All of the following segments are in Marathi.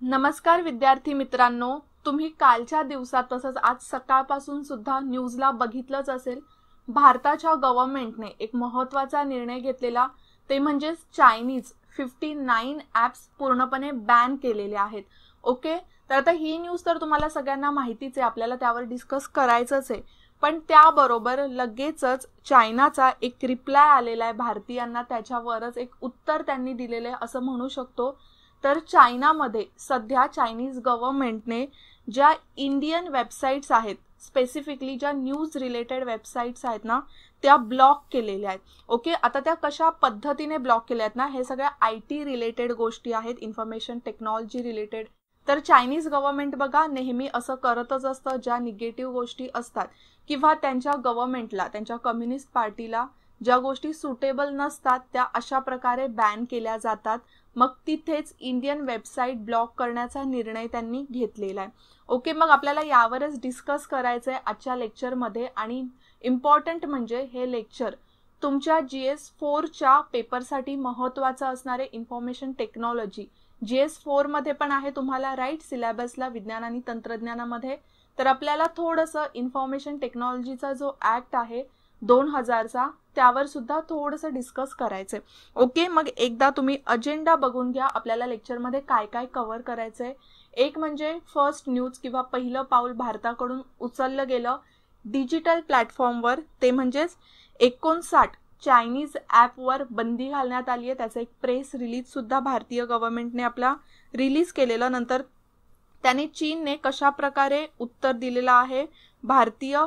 नमस्कार विद्यार्थी मित्रांनो, तुम्ही कालच्या दिवसात तसंच आज सकाळपासून सुद्धा न्यूजला बघितलंच असेल. भारताच्या गव्हर्नमेंटने एक महत्त्वाचा निर्णय घेतलेला, ते म्हणजे चायनीज 59 ॲप्स पूर्णपणे बॅन केलेले आहेत. ओके, तर आता ही न्यूज तर तुम्हाला सगळ्यांना माहितीच आहे, आपल्याला त्यावर डिस्कस करायचंच आहे. पण त्याबरोबर लगेचच चायनाचा एक रिप्लाय आलेला आहे भारतीयांना, त्याच्यावरच एक उत्तर त्यांनी दिलेलं आहे असं म्हणू शकतो. तर चायनामध्ये सध्या चायनीज गव्हर्नमेंटने ज्या इंडियन वेबसाईट्स आहेत, स्पेसिफिकली ज्या न्यूज रिलेटेड वेबसाईट्स आहेत ना, त्या ब्लॉक केलेल्या आहेत. ओके, आता त्या कशा पद्धतीने ब्लॉक केल्या आहेत ना, हे सगळ्या IT रिलेटेड गोष्टी आहेत, इन्फॉर्मेशन टेक्नॉलॉजी रिलेटेड. तर चायनीज गव्हर्नमेंट बघा नेहमी असं करतच असतं, ज्या निगेटिव्ह गोष्टी असतात किंवा त्यांच्या गव्हर्नमेंटला, त्यांच्या कम्युनिस्ट पार्टीला ज्या गोष्टी सुटेबल नसतात त्या अशा प्रकारे बॅन केल्या जातात. मग तिथेच इंडियन वेबसाईट ब्लॉक करण्याचा निर्णय त्यांनी घेतलेला आहे. ओके, मग आपल्याला यावरच डिस्कस करायचं आहे आजच्या लेक्चरमध्ये. आणि इम्पॉर्टंट म्हणजे हे लेक्चर तुमच्या GS4च्या पेपरसाठी महत्त्वाचं असणारे इन्फॉर्मेशन टेक्नॉलॉजी GS4 मध्ये पण आहे तुम्हाला, राईट, सिलेबसला विज्ञान आणि तंत्रज्ञानामध्ये. तर आपल्याला थोडंसं इन्फॉर्मेशन टेक्नॉलॉजीचा जो ॲक्ट आहे 2000चा, त्यावर सुद्धा थोडंसं डिस्कस करायचंय. ओके, मग एकदा तुम्ही अजेंडा बघून घ्या, आपल्याला लेक्चरमध्ये काय काय कव्हर करायचंय. एक म्हणजे फर्स्ट न्यूज किंवा पहिलं पाऊल भारताकडून उचललं गेलं डिजिटल प्लॅटफॉर्मवर, ते म्हणजेच 59 चायनीज ॲपवर बंदी घालण्यात आली आहे. त्याचं एक प्रेस रिलीज सुद्धा भारतीय गव्हर्नमेंटने आपला रिलीज केलेलं. नंतर त्याने चीनने कशा प्रकारे उत्तर दिलेलं आहे भारतीय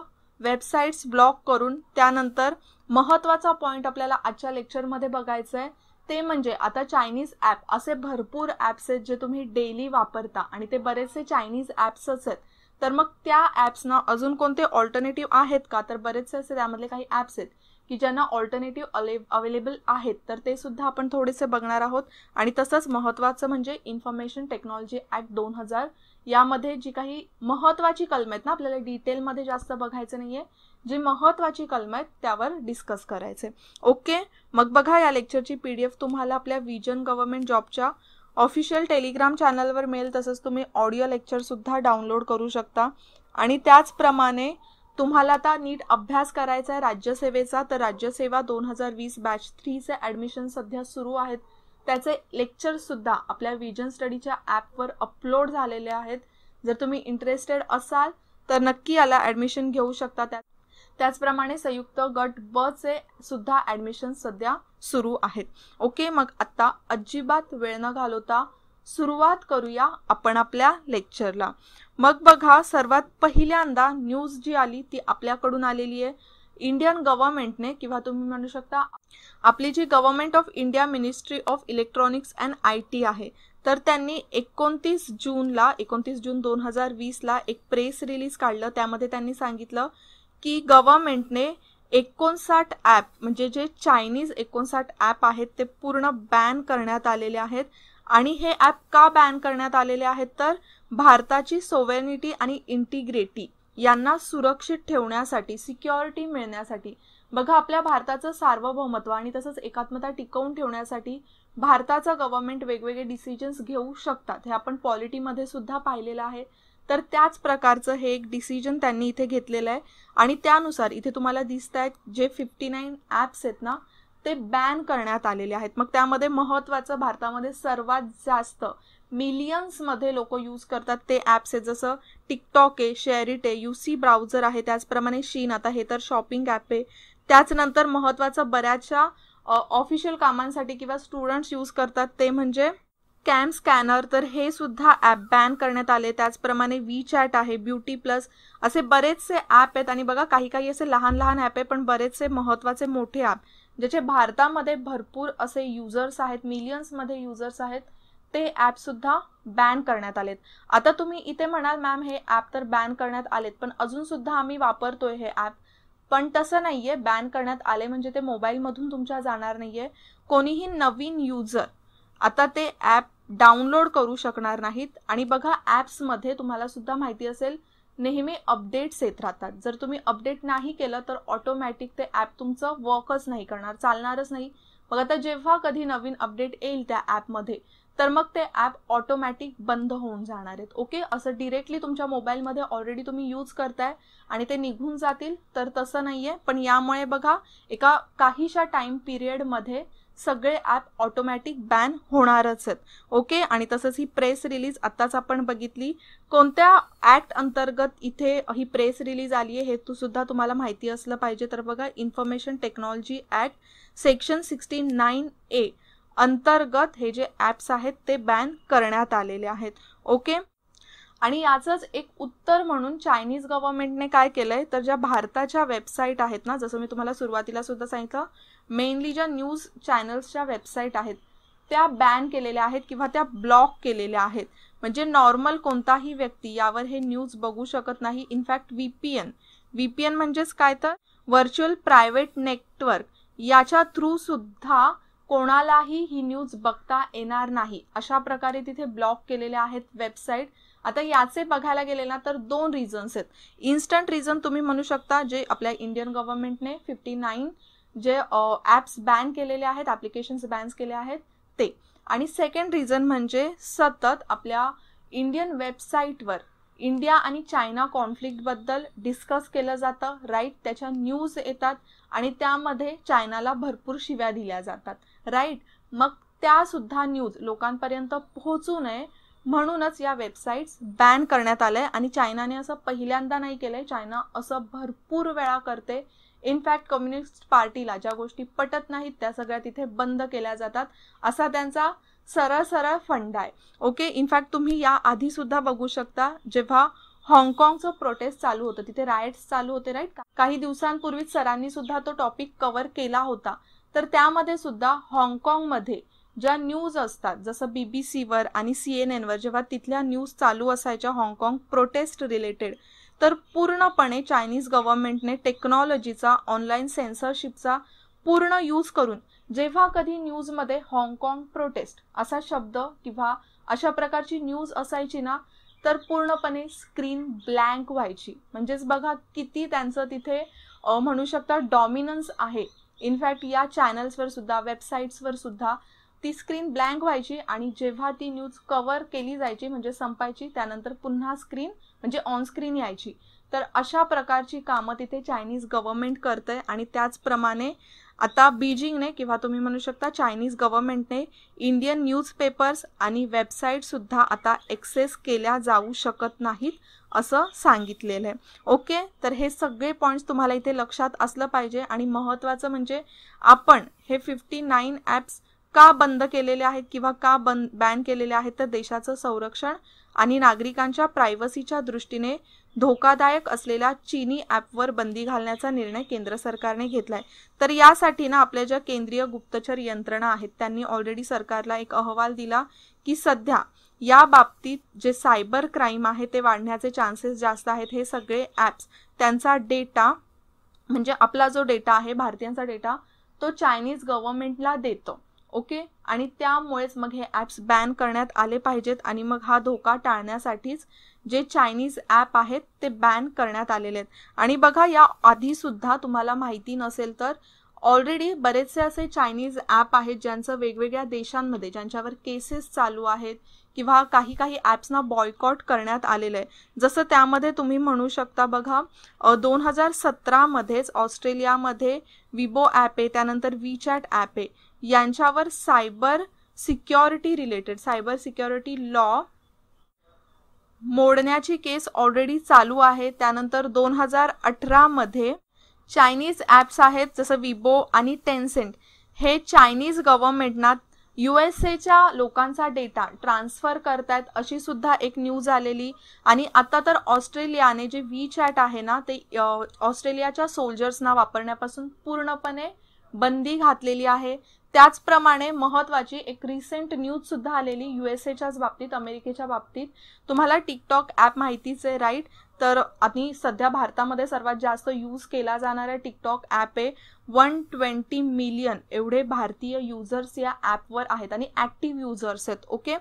वेबसाईट्स ब्लॉक करून. त्यानंतर महत्त्वाचा पॉईंट आपल्याला आजच्या लेक्चरमध्ये बघायचं आहे, ते म्हणजे आता चायनीज ॲप, असे भरपूर ॲप्स आहेत जे तुम्ही डेली वापरता आणि ते बरेचसे चायनीज ॲप्सच आहेत. तर मग त्या ॲप्सना अजून कोणते ऑल्टरनेटिव्ह आहेत का, तर बरेचसे असे त्यामधले काही ॲप्स आहेत की ज्यांना ऑल्टरनेटिव्ह अवेलेबल आहेत, तर ते सुद्धा आपण थोडेसे बघणार आहोत. आणि तसंच महत्त्वाचं म्हणजे इन्फॉर्मेशन टेक्नॉलॉजी ॲक्ट 2000, यामध्ये जी काही महत्त्वाची कलमं आहेत ना, आपल्याला डिटेलमध्ये जास्त बघायचं नाहीये, जी महत्त्वाची कलमं आहेत त्यावर डिस्कस करायचे. ओके, मग बघा या लेक्चरची PDF तुम्हाला आपल्या विजन गव्हर्नमेंट जॉबच्या ऑफिशियल टेलिग्राम चॅनलवर मिळेल. तसंच तुम्ही ऑडिओ लेक्चरसुद्धा डाउनलोड करू शकता. आणि त्याचप्रमाणे तुम्हाला आता नीट अभ्यास करायचा आहे राज्यसेवेचा. तर राज्यसेवा 2020 बॅच 3चे ॲडमिशन सध्या सुरू आहेत. त्याचे लेक्चरसुद्धा आपल्या विजन स्टडीच्या ॲपवर अपलोड झालेले आहेत. जर तुम्ही इंटरेस्टेड असाल तर नक्की याला ॲडमिशन घेऊ शकता. त्याचप्रमाणे संयुक्त गट ब चे सुद्धा ॲडमिशन सध्या सुरू आहेत. ओके, मग आता अजिबात वेळ न घालवता सुरुवात करूया आपण आपल्या लेक्चरला. मग बघा, सर्वात पहिल्यांदा न्यूज जी आली ती आपल्याकडून आलेली आहे. इंडियन गव्हर्नमेंटने किंवा तुम्ही म्हणू शकता आपली जी government of India ministry of electronics and IT आहे, तर त्यांनी 29 जून 2020ला एक प्रेस रिलीज काढलं. त्यामध्ये त्यांनी सांगितलं की गव्हर्नमेंटने 59 ॲप, म्हणजे जे चायनीज 59 ॲप आहेत ते पूर्ण बॅन करण्यात आलेले आहेत. आणि हे ॲप का बॅन करण्यात आलेले आहेत, तर भारताची सोव्हरेनिटी आणि इंटिग्रिटी यांना सुरक्षित ठेवण्यासाठी, सिक्युरिटी मिळण्यासाठी. बघा, आपल्या भारताचं सार्वभौमत्व आणि तसंच एकात्मता टिकवून ठेवण्यासाठी भारताचं गव्हर्नमेंट वेगवेगळे डिसिजन्स घेऊ शकतात. हे आपण पॉलिटीमध्ये सुद्धा पाहिलेलं आहे. तर त्याच प्रकारचं हे एक डिसिजन त्यांनी इथे घेतलेलं आहे. आणि त्यानुसार इथे तुम्हाला दिसत आहेत जे 59 ॲप्स आहेत ना, ते बॅन करण्यात आलेले आहेत. मग त्यामध्ये महत्त्वाचं, भारतामध्ये सर्वात जास्त मिलियन्समध्ये लोक यूज करतात ते ॲप्स आहेत, जसं टिकटॉक आहे, शेअरिट आहे, UC ब्राउझर आहे, त्याचप्रमाणे शीन, आता हे तर शॉपिंग ॲप आहे. त्याचनंतर महत्त्वाचं बऱ्याचशा ऑफिशियल कामांसाठी किंवा स्टुडंट्स यूज करतात ते म्हणजे कॅम स्कॅनर, तर हे सुद्धा ॲप बॅन करण्यात आले. त्याचप्रमाणे WeChat आहे, ब्युटी प्लस, असे बरेचसे ॲप आहेत. आणि बघा, काही असे लहान लहान ॲप आहे, पण बरेचसे महत्त्वाचे मोठे ॲप ज्याचे भारतामध्ये भरपूर असे युजर्स आहेत, मिलियन्समध्ये युजर्स आहेत, ते ॲप सुद्धा बॅन करण्यात आलेत. आता तुम्ही इथे म्हणाल मॅम हे ॲप तर बॅन करण्यात आलेत, पण अजून सुद्धा आम्ही वापरतोय हे ॲप. पण तसं नाहीये, बॅन करण्यात आले म्हणजे ते मोबाईलमधून तुमच्या जाणार नाहीये. कोणीही नवीन युजर आता ते ॲप डाउनलोड करू शकणार नाहीत. आणि बघा, ॲप्समध्ये तुम्हाला सुद्धा माहिती असेल नेहमी अपडेट्स येत राहतात. जर तुम्ही अपडेट नाही केलं तर ऑटोमॅटिक ते ॲप तुमचं वर्कच नाही करणार, चालणारच नाही. मग आता जेव्हा कधी नवीन अपडेट येईल त्या ॲपमध्ये, तर मग ते ॲप ऑटोमॅटिक बंद होऊन जाणार आहेत. ओके, असं डिरेक्टली तुमच्या मोबाईलमध्ये ऑलरेडी तुम्ही यूज करताय आणि ते निघून जातील तर तसं नाही आहे. पण यामुळे बघा एका काहीशा टाईम पिरियडमध्ये सगळे ॲप ऑटोमॅटिक बॅन होणारच आहेत. ओके, आणि तसंच ही प्रेस रिलीज आत्ताच आपण बघितली. कोणत्या ॲक्ट अंतर्गत इथे ही प्रेस रिलीज आली आहे हे सुद्धा तुम्हाला माहिती असलं पाहिजे. तर बघा, information technology act section 69A अंतर्गत हे जे ॲप्स आहेत ते बॅन करण्यात आलेले आहेत. ओके, आणि याचंच एक उत्तर म्हणून चायनीज गव्हर्नमेंटने काय केलंय, तर ज्या भारताच्या वेबसाईट आहेत ना, जसं मी तुम्हाला सुरुवातीला सुद्धा सांगितलं, मेनली ज्या न्यूज चॅनल्सच्या वेबसाईट आहेत त्या बॅन केलेल्या आहेत किंवा त्या ब्लॉक केलेल्या आहेत. म्हणजे नॉर्मल कोणताही व्यक्ती यावर हे न्यूज बघू शकत नाही. इनफॅक्ट व्हीपीएन म्हणजेच काय, तर व्हर्च्युअल प्रायव्हेट नेटवर्क, याच्या थ्रू सुद्धा कोणालाही ही न्यूज बघता येणार नाही. अशा प्रकारे तिथे ब्लॉक केलेल्या आहेत वेबसाईट. आता याचे बघायला गेले ना तर 2 रिझन्स आहेत. इन्स्टंट रिझन तुम्ही म्हणू शकता, जे आपल्या इंडियन गव्हर्नमेंटने 59 जे ॲप्स बॅन केलेले आहेत, ॲप्लिकेशन्स बॅन केले आहेत ते. आणि सेकंड रिझन म्हणजे सतत आपल्या इंडियन वेबसाईटवर इंडिया आणि चायना कॉन्फ्लिक्टबद्दल डिस्कस केलं जातं, राईट. त्याच्या न्यूज येतात आणि त्यामध्ये चायनाला भरपूर शिव्या दिल्या जातात, राईट. मग त्यासुद्धा न्यूज लोकांपर्यंत पोहोचू नये म्हणूनच या वेबसाईट्स बॅन करण्यात आल्या. आणि चायनाने असं पहिल्यांदा नाही केलंय, चायना असं भरपूर वेळा करते. इनफॅक्ट कम्युनिस्ट पार्टीला ज्या गोष्टी पटत नाहीत त्या सगळ्या तिथे बंद केल्या जातात, असा त्यांचा सरळ फंड आहे. ओके, इनफॅक्ट तुम्ही या आधी सुद्धा बघू शकता, जेव्हा हाँगकाँगचं प्रोटेस्ट चालू होतं, तिथे रायट्स चालू होते, राईट. काही दिवसांपूर्वीच सरांनी सुद्धा तो टॉपिक कव्हर केला होता. तर त्यामध्ये सुद्धा हाँगकाँगमध्ये ज्या न्यूज असतात, जसं BBC वर आणि CNN वर जेव्हा तिथल्या न्यूज चालू असायच्या हाँगकाँग प्रोटेस्ट रिलेटेड, तर पूर्णपणे चायनीज गव्हर्नमेंटने टेक्नॉलॉजीचा, ऑनलाईन सेन्सरशिपचा पूर्ण यूज करून जेव्हा कधी न्यूजमध्ये हाँगकाँग प्रोटेस्ट असा शब्द किंवा अशा प्रकारची न्यूज असायची ना, तर पूर्णपणे स्क्रीन ब्लँक व्हायची. म्हणजेच बघा किती त्यांचं तिथे म्हणू शकता डॉमिनन्स आहे. इनफॅक्ट या चॅनल्सवर सुद्धा, वेबसाईट्सवर सुद्धा ती स्क्रीन ब्लँक व्हायची आणि जेव्हा ती न्यूज कव्हर केली जायची म्हणजे संपायची, त्यानंतर पुन्हा स्क्रीन म्हणजे ऑन स्क्रीन यायची. तर अशा प्रकारची कामं तिथे चायनीज गव्हर्नमेंट करते. आणि त्याचप्रमाणे आता बीजिंगने किंवा तुम्ही म्हणू शकता चायनीज गव्हर्नमेंटने इंडियन न्यूजपेपर्स आणि वेबसाईटसुद्धा आता ॲक्सेस केल्या जाऊ शकत नाहीत असं सांगितलेलं आहे. ओके, तर हे सगळे पॉईंट्स तुम्हाला इथे लक्षात असलं पाहिजे. आणि महत्त्वाचं म्हणजे आपण हे 59 ॲप्स का बंद केलेले आहेत किंवा का बॅन केलेले आहेत, तर देशाचं संरक्षण आणि नागरिकांच्या प्रायव्हसीच्या दृष्टीने धोकादायक असलेल्या चीनी ॲपवर बंदी घालण्याचा निर्णय केंद्र सरकारने घेतलाय. तर यासाठी ना आपल्या ज्या केंद्रीय गुप्तचर यंत्रणा आहेत त्यांनी ऑलरेडी सरकारला एक अहवाल दिला की सध्या या बाबतीत जे सायबर क्राईम आहे ते वाढण्याचे चान्सेस जास्त आहेत. हे सगळे ॲप्स त्यांचा डेटा म्हणजे आपला जो डेटा आहे, भारतीयांचा डेटा, तो चायनीज गव्हर्नमेंटला देतो. ओके, आणि त्यामुळेच मग हे ॲप्स बॅन करण्यात आले पाहिजेत. आणि मग हा धोका टाळण्यासाठीच जे चायनीज ॲप आहेत ते बॅन करण्यात आलेले आहेत. आणि बघा, या आधी सुद्धा तुम्हाला माहिती नसेल तर ऑलरेडी बरेचसे असे चायनीज ॲप आहेत ज्यांचं वेगवेगळ्या देशांमध्ये ज्यांच्यावर केसेस चालू आहेत किंवा काही ॲप्सना बॉयकॉट करण्यात आलेलं आहे. जसं त्यामध्ये तुम्ही म्हणू शकता बघा, 2017मध्येच ऑस्ट्रेलियामध्ये विबो ॲप आहे, त्यानंतर WeChat ॲप आहे, यांच्यावर सायबर सिक्युरिटी लॉ मोडण्याची केस ऑलरेडी चालू आहे. त्यानंतर 2018मध्ये चायनीज ॲप्स आहेत जसं विबो आणि टेन्सेंट, हे चायनीज गव्हर्नमेंटना USAच्या लोकांचा डेटा ट्रान्सफर करतायत अशी सुद्धा एक न्यूज आलेली. आणि आता तर ऑस्ट्रेलियाने जे WeChat आहे ना ते ऑस्ट्रेलियाच्या सोल्जर्सना वापरण्यापासून पूर्णपणे बंदी घातलेली आहे. त्याचप्रमाणे महत्त्वाची एक रिसेंट न्यूज सुद्धा आलेली USAच्याच बाबतीत, अमेरिकेच्या बाबतीत. तुम्हाला टिकटॉक ॲप माहितीच आहे, राईट. तर आणि सध्या भारतामध्ये सर्वात जास्त यूज केला जाणारा टिकटॉक ॲप आहे. 120 मिलियन एवढे भारतीय युजर्स या ॲपवर आहेत आणि ॲक्टिव्ह युजर्स आहेत. ओके,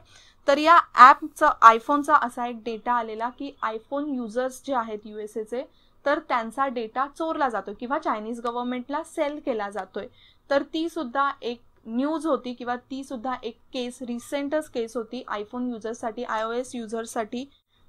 तर या ॲपचं आयफोनचा असा एक डेटा आलेला की आयफोन युजर्स जे आहेत USAचे, तर त्यांचा डेटा चोरला जातो किंवा चायनीज गव्हर्नमेंटला सेल केला जातोय. तर ती सुद्धा एक न्यूज होती किंवा ती सुद्धा एक केस, रिसेंटच केस होती आयफोन युजर्ससाठी, iOS युजर्ससाठी.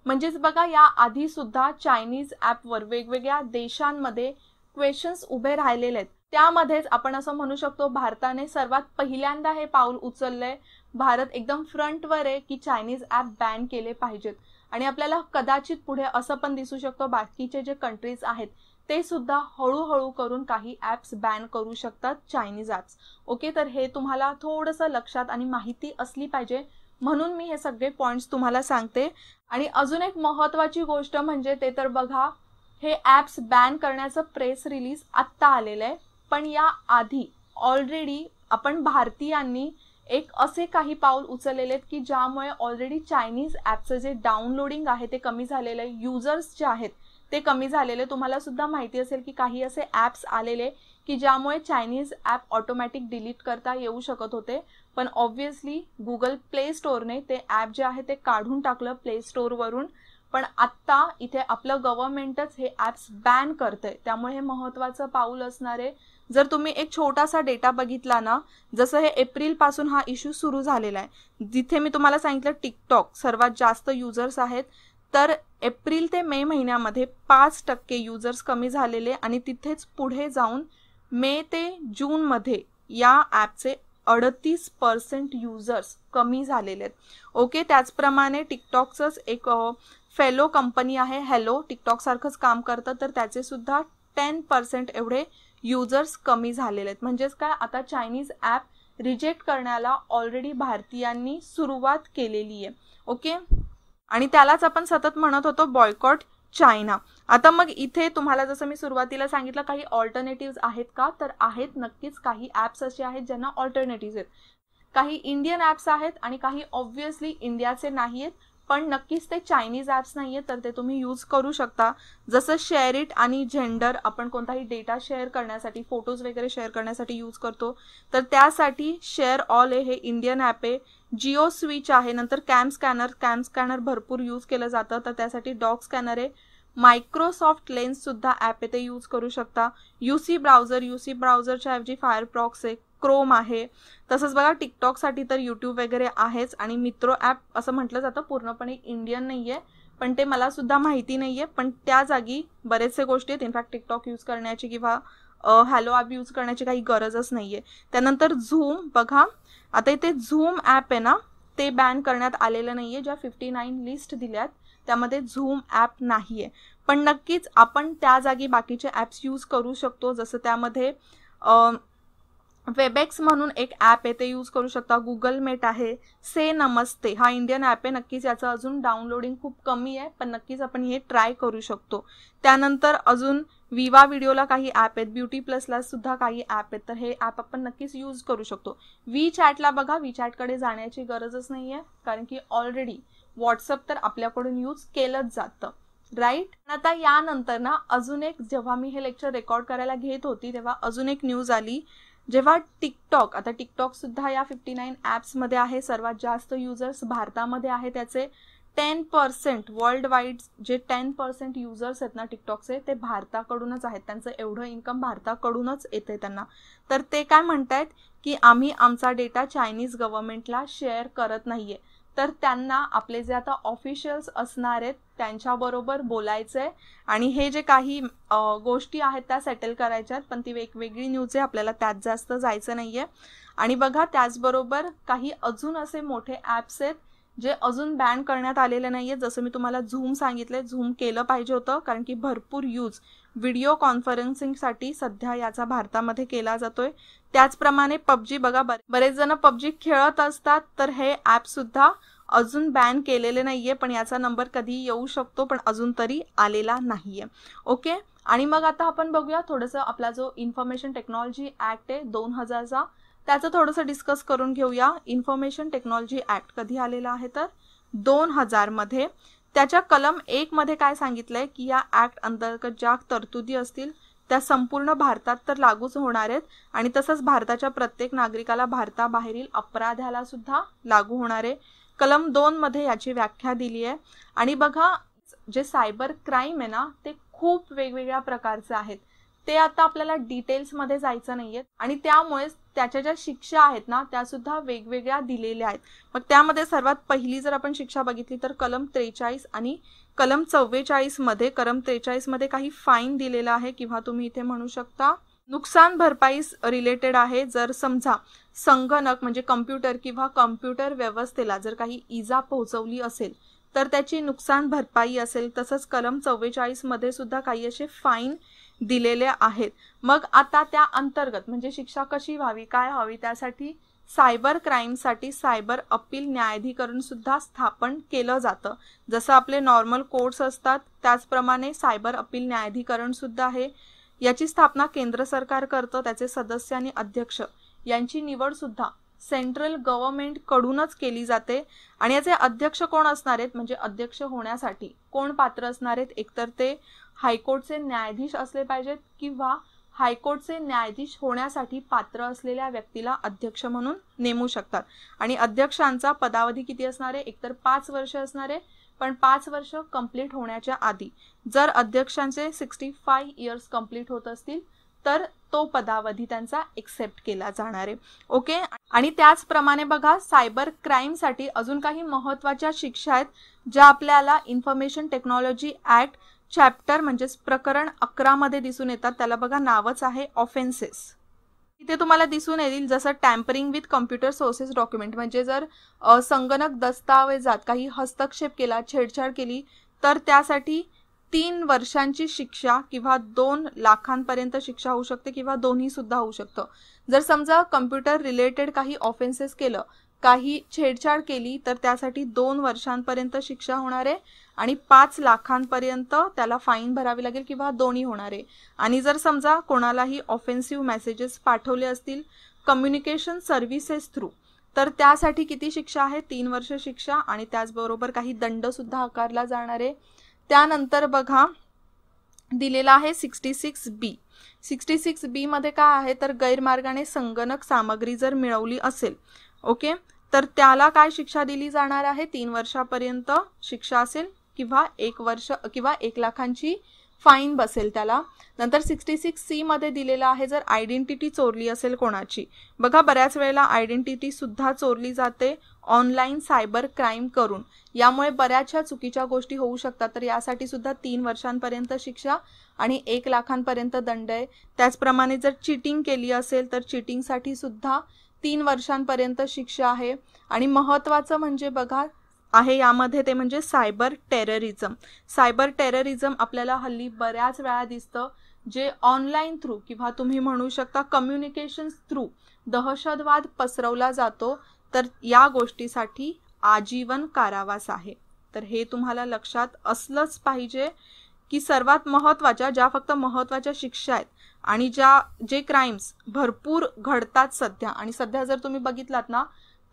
म्हणजेच बघा, या आधी सुद्धा चायनीज ॲपवर वेगवेगळ्या देशांमध्ये क्वेश्चन्स उभे राहिलेले आहेत. त्यामध्येच आपण असं म्हणू शकतो भारताने सर्वात पहिल्यांदा हे पाऊल उचललंय. भारत एकदम फ्रंटवर आहे की चायनीज ॲप बॅन केले पाहिजेत. आणि आपल्याला कदाचित पुढे असं पण दिसू शकतो बाकीचे जे कंट्रीज आहेत ते सुद्धा हळूहळू करून काही ॲप्स बॅन करू शकतात, चायनीज ॲप्स. ओके, तर हे तुम्हाला थोडंसं लक्षात आणि माहिती असली पाहिजे म्हणून मी हे सगळे पॉईंट्स तुम्हाला सांगते. आणि अजून एक महत्त्वाची गोष्ट म्हणजे ते तर बघा, हे ॲप्स बॅन करण्याचं प्रेस रिलीज आत्ता आलेलं आहे. पण या आधी ऑलरेडी आपण भारतीयांनी एक असे काही पाऊल उचललेले आहेत की ज्यामुळे ऑलरेडी चायनीज ॲपचं जे डाउनलोडिंग आहे ते कमी झालेलं आहे, युजर्स जे आहेत ते कमी झालेले. तुम्हाला सुद्धा माहिती असेल की काही असे ॲप्स आलेले की ज्यामुळे चायनीज ॲप ऑटोमॅटिक डिलीट करता येऊ शकत होते, पण ऑब्व्हियसली गुगल प्ले स्टोअरने ते ॲप जे आहे ते काढून टाकलं प्ले स्टोअरवरून. पण आत्ता इथे आपलं गव्हर्नमेंटच हे ॲप्स बॅन करतंय, त्यामुळे हे महत्त्वाचं पाऊल असणार आहे. जर तुम्ही एक छोटासा डेटा बघितला ना, जसं हे एप्रिलपासून हा इश्यू सुरू झालेला आहे, जिथे मी तुम्हाला सांगितलं टिकटॉक सर्वात जास्त युजर्स आहेत, तर एप्रिल ते मे महिन्यामध्ये 5% युजर्स कमी झालेले आणि तिथेच पुढे जाऊन मे ते जूनमध्ये या ॲपचे 38% युजर्स कमी झालेले आहेत. ओके, त्याचप्रमाणे टिकटॉकचंच एक फेलो कंपनी आहे हॅलो, टिकटॉकसारखंच काम करतं, तर त्याचे सुद्धा 10% एवढे युजर्स कमी झालेले आहेत. म्हणजेच काय, आता चायनीज ॲप रिजेक्ट करण्याला ऑलरेडी भारतीयांनी सुरुवात केलेली आहे. ओके, आणि त्यालाच आपण सतत म्हणत होतो बॉयकॉट चायना. आता मग इथे तुम्हाला जसं मी सुरुवातीला सांगितलं काही ऑल्टरनेटिव्ह आहेत का, तर आहेत नक्कीच. काही ॲप्स असे आहेत ज्यांना ऑल्टरनेटिव्ह आहेत. काही इंडियन ॲप्स आहेत आणि काही ऑब्व्हियसली इंडियाचे नाही आहेत, पण नक्कीच ते चायनीज ॲप्स नाही आहेत, तर ते तुम्ही यूज करू शकता. जसं शेअर इट आणि झेंडर, आपण कोणताही डेटा शेअर करण्यासाठी, फोटोज वगैरे शेअर करण्यासाठी यूज करतो, तर त्यासाठी शेअर ऑल हे इंडियन ॲप आहे. जिओ स्विच आहे. नंतर कॅम स्कॅनर भरपूर यूज केलं जातं, तर त्यासाठी डॉग स्कॅनर आहे. मायक्रोसॉफ्ट लेन्स सुद्धा ॲप आहे, ते यूज करू शकता. यूसी ब्राउझरच्या ऐवजी फायरफॉक्स आहे, क्रोम आहे. तसंच बघा टिकटॉकसाठी तर यूट्यूब वगैरे आहेच. आणि मित्रो ॲप असं म्हटलं जातं पूर्णपणे इंडियन नाही आहे, पण ते मला सुद्धा माहिती नाही आहे, पण त्या जागी बरेचसे गोष्टी आहेत. इनफॅक्ट टिकटॉक यूज करण्याची किंवा हॅलो ॲप यूज करण्याची काही गरजच नाही आहे. त्यानंतर झूम बघा, आता इथे झूम ॲप आहे ना, ते बॅन करण्यात आलेलं नाही आहे. ज्या 59 लिस्ट दिल्यात त्यामध्ये झूम ॲप नाही आहे, पण नक्कीच आपण त्या जागी बाकीचे ॲप्स यूज करू शकतो. जसं त्यामध्ये वेबएक्स म्हणून एक ॲप आहे, ते यूज करू शकता. गुगल मीट आहे. से नमस्ते हा इंडियन ॲप आहे. नक्कीच याचं अजून डाउनलोडिंग खूप कमी आहे, पण नक्कीच आपण हे ट्राय करू शकतो. त्यानंतर अजून विवा व्हिडिओला काही ॲप आहेत, ब्युटी प्लसला सुद्धा काही ॲप आहेत, तर हे ॲप आपण नक्कीच यूज करू शकतो. वी चॅटला बघा, वी चॅटकडे जाण्याची गरजच नाही आहे, कारण की ऑलरेडी व्हॉट्सअप तर आपल्याकडून यूज केलंच जातं, राईट. आता यानंतर ना अजून एक, जेव्हा मी हे लेक्चर रेकॉर्ड करायला घेत होती तेव्हा अजून एक न्यूज आली. जेव्हा टिकटॉक, आता टिकटॉक सुद्धा या 59 ॲप्समध्ये आहे, सर्वात जास्त युजर्स भारतामध्ये आहे. त्याचे 10% वर्ल्ड वाईड जे 10% युजर्स आहेत ना टिकटॉकचे, ते भारताकडूनच आहेत. त्यांचं एवढं इन्कम भारताकडूनच येते त्यांना. तर ते काय म्हणतायत की आम्ही आमचा डेटा चायनीज गव्हर्नमेंटला शेअर करत नाहीये, तर त्यांना आपले जे आता ऑफिशियल्स असणार आहेत त्यांच्याबरोबर बोलायचं आहे आणि हे जे काही गोष्टी आहेत त्या सेटल करायच्या आहेत. पण ती वेगवेगळी न्यूज आहे, आपल्याला त्यात जास्त जायचं नाही आहे. आणि बघा, त्याचबरोबर काही अजून असे मोठे ॲप्स आहेत जे अजून बॅन करण्यात आलेले नाही आहेत. जसं मी तुम्हाला झूम सांगितले, झूम केलं पाहिजे होतं, कारण की भरपूर यूज व्हिडिओ कॉन्फरन्सिंगसाठी सध्या याचा भारतामध्ये केला जातोय. त्याचप्रमाणे पबजी बघा, बरेच जण पबजी खेळत असतात, तर हे ॲप सुद्धा अजून बॅन केलेले नाहीये, पण याचा नंबर कधी येऊ शकतो, पण अजून तरी आलेला नाहीये. ओके, आणि मग आता आपण बघूया थोडंसं आपला जो इन्फॉर्मेशन टेक्नॉलॉजी ॲक्ट आहे 2000चा, त्याचं थोडंसं डिस्कस करून घेऊया. इन्फॉर्मेशन टेक्नॉलॉजी ॲक्ट कधी आलेला आहे तर 2000 मध्ये. त्याच्या कलम 1 मध्ये काय सांगितलंय की या ॲक्ट अंतर्गत ज्या तरतुदी असतील त्या संपूर्ण भारतात तर लागूच होणार आहेत आणि तसंच भारताच्या प्रत्येक नागरिकाला भारताबाहेरील अपराधाला सुद्धा लागू होणार आहे. कलम 2 मध्ये याची व्याख्या दिली आहे. आणि बघा, जे सायबर क्राईम आहे ना ते खूप वेगवेगळ्या प्रकारचे आहेत. ते आता आपल्याला डिटेल्समध्ये जायचं नाहीये आणि त्यामुळेच त्याच्या ज्या शिक्षा आहेत ना त्या सुद्धा वेगवेगळ्या दिलेल्या आहेत. मग त्यामध्ये सर्वात पहिली जर आपण शिक्षा बघितली तर कलम 43 आणि कलम 44 मध्ये, कलम 43 मध्ये काही फाईन दिलेला आहे किंवा तुम्ही इथे म्हणू शकता नुकसान भरपाईस रिलेटेड आहे. जर समजा संगणक म्हणजे कम्प्युटर किंवा कम्प्युटर व्यवस्थेला जर काही इजा पोहोचवली असेल तर त्याची नुकसान भरपाई असेल. तसंच कलम 44 मध्ये सुद्धा काही असे फाईन दिलेले आहेत. मग आता त्या अंतर्गत म्हणजे शिक्षा कशी व्हावी, काय व्हावी, त्यासाठी सायबर क्राईमसाठी सायबर अपील न्यायाधिकरण सुद्धा स्थापन केलं जातं. जसं आपले नॉर्मल कोर्ट्स असतात त्याचप्रमाणे सायबर अपील न्यायाधिकरण सुद्धा आहे. याची स्थापना केंद्र सरकार करतं. त्याचे सदस्य आणि अध्यक्ष यांची निवड सुद्धा सेंट्रल गव्हर्नमेंट कडूनच केली जाते. आणि याचे अध्यक्ष कोण असणार आहेत, म्हणजे अध्यक्ष होण्यासाठी कोण पात्र असणार आहेत, एकतर ते हायकोर्टचे न्यायाधीश असले पाहिजेत किंवा हायकोर्टचे न्यायाधीश होण्यासाठी पात्र असलेल्या व्यक्तीला अध्यक्ष म्हणून नेमू शकतात. आणि अध्यक्षांचा पदावधी किती असणार आहे, एकतर 5 वर्ष असणार आहे, पण 5 वर्ष कंप्लीट होण्याच्या आधी जर अध्यक्षांचे 65 इयर्स कंप्लीट होत असतील तर तो पदावधी त्यांचा एक्सेप्ट केला जाणार आहे. ओके. आणि त्याचप्रमाणे बघा सायबर क्राईमसाठी अजून काही महत्त्वाच्या शिक्षा आहेत ज्या आपल्याला इन्फॉर्मेशन टेक्नॉलॉजी ऍक्ट चॅप्टर म्हणजेच प्रकरण 11 मध्ये दिसून येतात. त्याला बघा नावच आहे ऑफेन्सेस. इथे तुम्हाला दिसून येईल जसं tampering with computer sources document म्हणजे जर संगणक दस्तावेजात काही हस्तक्षेप केला, छेडछाड केली तर त्यासाठी 3 वर्षांची शिक्षा किंवा 2 लाखांपर्यंत शिक्षा होऊ शकते किंवा दोन्ही सुद्धा होऊ शकतं. जर समजा कम्प्युटर रिलेटेड काही ऑफेन्सेस केलं, काही छेडछाड केली तर त्यासाठी 2 वर्षांपर्यंत शिक्षा होणार आहे आणि 5 लाखांपर्यंत त्याला फाईन भरावी लागेल किंवा दोन्ही होणार आहे. आणि जर समजा कोणालाही ऑफेन्सिव्ह मेसेजेस पाठवले असतील कम्युनिकेशन सर्व्हिसेस थ्रू तर त्यासाठी किती शिक्षा आहे, 3 वर्ष शिक्षा आणि त्याचबरोबर काही दंड सुद्धा आकारला जाणार आहे. त्यानंतर बघा दिलेला आहे 66B. 66B मध्ये काय आहे तर गैरमार्गाने संगणक सामग्री जर मिळवली असेल, ओके, तर त्याला काय शिक्षा दिली जाणार आहे, 3 वर्षापर्यंत शिक्षा असेल किंवा 1 वर्ष किंवा 1 लाखांची फाईन बसेल त्याला. नंतर 66C मध्ये दिलेला आहे जर आयडेंटिटी चोरली असेल कोणाची. बघा बऱ्याच वेळेला आयडेंटिटी सुद्धा चोरली जाते ऑनलाईन सायबर क्राईम करून. यामुळे बऱ्याचशा चुकीच्या गोष्टी होऊ शकतात. तर यासाठी सुद्धा 3 वर्षांपर्यंत शिक्षा आणि 1 लाखांपर्यंत दंड आहे. त्याचप्रमाणे जर चिटिंग केली असेल तर चिटिंगसाठी सुद्धा 3 वर्षांपर्यंत शिक्षा आहे. आणि महत्त्वाचं म्हणजे बघा आहे यामध्ये ते म्हणजे सायबर टेररिझम. सायबर टेररिझम आपल्याला हल्ली बऱ्याच वेळा दिसतं जे ऑनलाईन थ्रू किंवा तुम्ही म्हणू शकता कम्युनिकेशन थ्रू दहशतवाद पसरवला जातो. तर या गोष्टीसाठी आजीवन कारावास आहे. तर हे तुम्हाला लक्षात असलंच पाहिजे की सर्वात महत्त्वाच्या ज्या फक्त महत्त्वाच्या शिक्षा आहेत आणि जे क्राईम्स भरपूर घडतात सध्या आणि सध्या जर तुम्ही बघितलात ना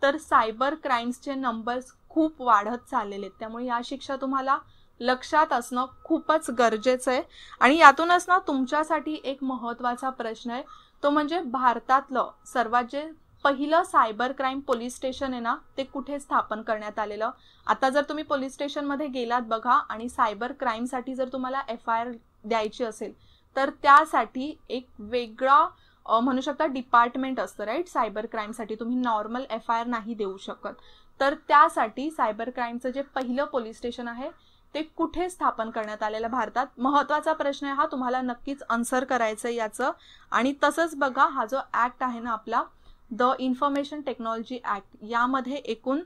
तर सायबर क्राईम्सचे नंबर्स खूप वाढत चाललेले आहेत. त्यामुळे या शिक्षा तुम्हाला लक्षात असणं खूपच गरजेचं आहे. आणि यातूनच ना तुमच्यासाठी एक महत्त्वाचा प्रश्न आहे तो म्हणजे भारतातलं सर्वात जे पहिलं सायबर क्राईम पोलीस स्टेशन आहे ना ते कुठे स्थापन करण्यात आलेलं. आता जर तुम्ही पोलीस स्टेशनमध्ये गेलात बघा आणि सायबर क्राईमसाठी जर तुम्हाला FIR द्यायची असेल तर त्यासाठी एक वेगळा म्हणू शकता डिपार्टमेंट असतं राईट. सायबर क्राईमसाठी तुम्ही नॉर्मल FIR नाही देऊ शकत. तर त्यासाठी सायबर क्राईमचं जे पहिलं पोलीस स्टेशन आहे ते कुठे स्थापन करण्यात आलेलं भारतात, महत्त्वाचा प्रश्न आहे हा. तुम्हाला नक्कीच आन्सर करायचं आहे याचं. आणि तसंच बघा हा जो ऍक्ट आहे ना आपला द इन्फॉर्मेशन टेक्नॉलॉजी ऍक्ट, यामध्ये एकूण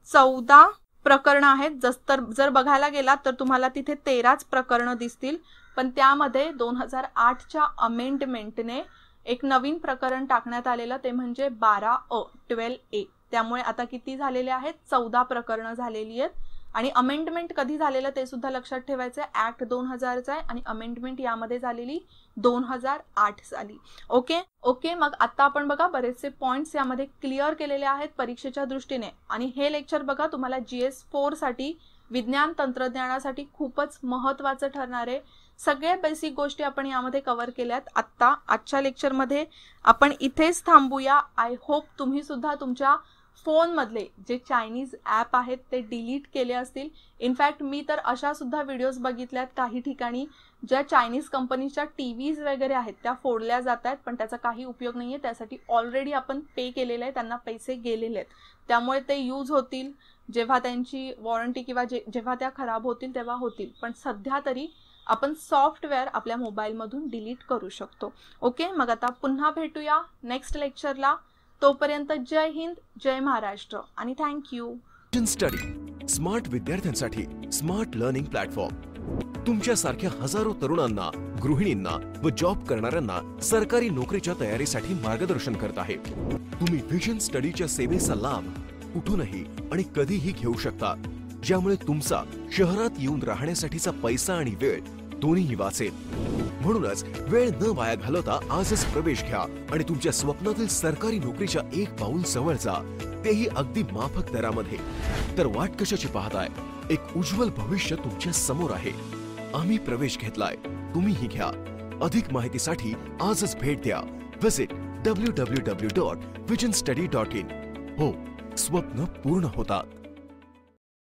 14 प्रकरणं आहेत. जर बघायला गेलात तर तुम्हाला तिथे 13च प्रकरणं दिसतील. पण त्यामध्ये 2008च्या अमेंडमेंटने एक नवीन प्रकरण टाकण्यात आलेलं ते म्हणजे 12A. त्यामुळे आता किती झालेले आहेत, 14 प्रकरणं झालेली आहेत. आणि अमेंडमेंट कधी झालेलं ते सुद्धा लक्षात ठेवायचं आहे. ऍक्ट 2000चा आहे आणि अमेंडमेंट यामध्ये झालेली 2008 साली. ओके. मग आता आपण बघा बरेचसे पॉइंट्स यामध्ये क्लिअर केलेले आहेत परीक्षेच्या दृष्टीने. आणि हे लेक्चर बघा तुम्हाला GS4 साठी विज्ञान तंत्रज्ञानासाठी खूपच महत्त्वाचं ठरणार आहे. सगळ्या बेसिक गोष्टी आपण यामध्ये कव्हर केल्यात. आजच्या लेक्चरमध्ये आपण इथेच थांबूया. आय होप तुम्ही सुद्धा तुमच्या फोनमधले जे चायनीज ॲप आहेत ते डिलीट केले असतील. इनफॅक्ट मी तर अशा सुद्धा व्हिडिओज बघितल्यात काही ठिकाणी ज्या चायनीज कंपनीच्या टीव्हीज वगैरे आहेत त्या फोडल्या जात आहेत, पण त्याचा काही उपयोग नाही आहे. त्यासाठी ऑलरेडी आपण पे केलेलं आहे, त्यांना पैसे गेलेले आहेत. त्यामुळे ते यूज होतील जेव्हा त्यांची वॉरंटी किंवा जेव्हा त्या खराब होतील तेव्हा होतील. पण सध्या तरी आपण सॉफ्टवेअर आपल्या मोबाईलमधून डिलीट करू शकतो. ओके, मग आता पुन्हा भेटूया नेक्स्ट लेक्चरला. तोपर्यंत जय हिंद, जय महाराष्ट्र आणि थँक्यू. विजन स्टडी स्मार्ट विद्यार्थ्यांसाठी स्मार्ट लर्निंग प्लॅटफॉर्म तुमच्यासारख्या हजारो तरुणांना, गृहिणींना व जॉब करणाऱ्यांना सरकारी नोकरीच्या तयारीसाठी मार्गदर्शन करत आहे. तुम्ही विजन स्टडीच्या सेवेचा लाभ कुठूनही आणि कधीही घेऊ शकता, ज्यामुळे तुमचा शहरात येऊन राहण्यासाठीचा पैसा आणि वेळ दोन्हीही वाचेल. म्हणूनच वेळ न वाया घालवता आजच प्रवेश घ्या आणि तुमच्या स्वप्नातील सरकारी नोकरीच्या एक पाऊल जवळ जा, तेही अगदी माफक दरामध्ये. तर वाट कशाची पाहताय? एक उज्ज्वल भविष्य तुमच्या समोर आहे. आम्ही प्रवेश घेतलाय, तुम्हीही घ्या. अधिक माहितीसाठी आजच भेट द्या. Visit www.visionstudy.in. हो, स्वप्न पूर्ण होतात.